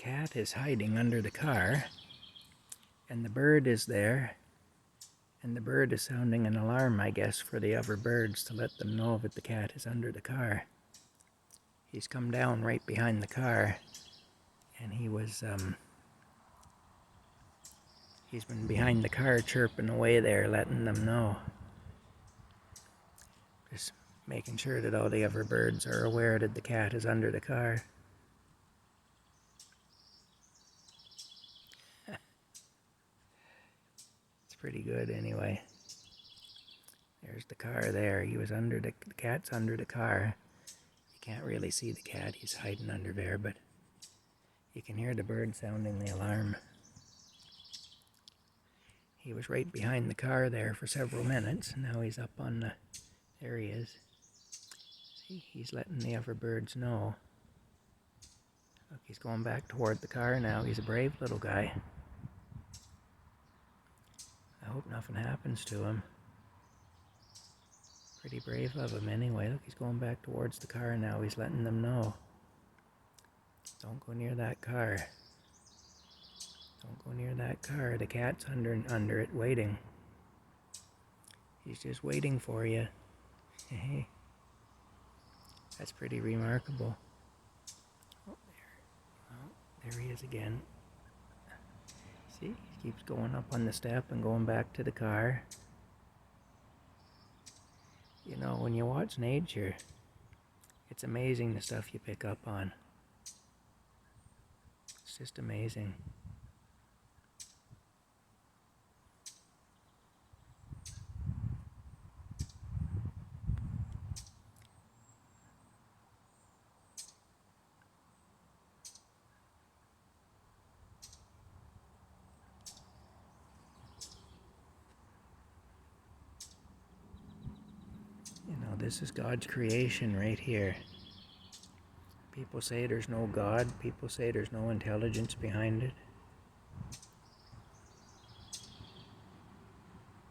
cat is hiding under the car, and the bird is there, and the bird is sounding an alarm, I guess, for the other birds to let them know that the cat is under the car. He's come down right behind the car, and he's been behind the car chirping away there, letting them know. Just making sure that all the other birds are aware that the cat is under the car. It's pretty good anyway. There's the car there. The cat's under the car. You can't really see the cat. He's hiding under there, but you can hear the bird sounding the alarm. He was right behind the car there for several minutes. Now he's up on the... There he is. See, he's letting the other birds know. Look, he's going back toward the car now. He's a brave little guy. I hope nothing happens to him. Pretty brave of him anyway. Look, he's going back towards the car now. He's letting them know. Don't go near that car. Don't go near that car. The cat's under it waiting. He's just waiting for you. Hey, that's pretty remarkable. Oh, there he is again. See, he keeps going up on the step and going back to the car. You know, when you watch nature, it's amazing the stuff you pick up on. It's just amazing. You know, this is God's creation right here. People say there's no God. People say there's no intelligence behind it.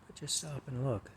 But just stop and look.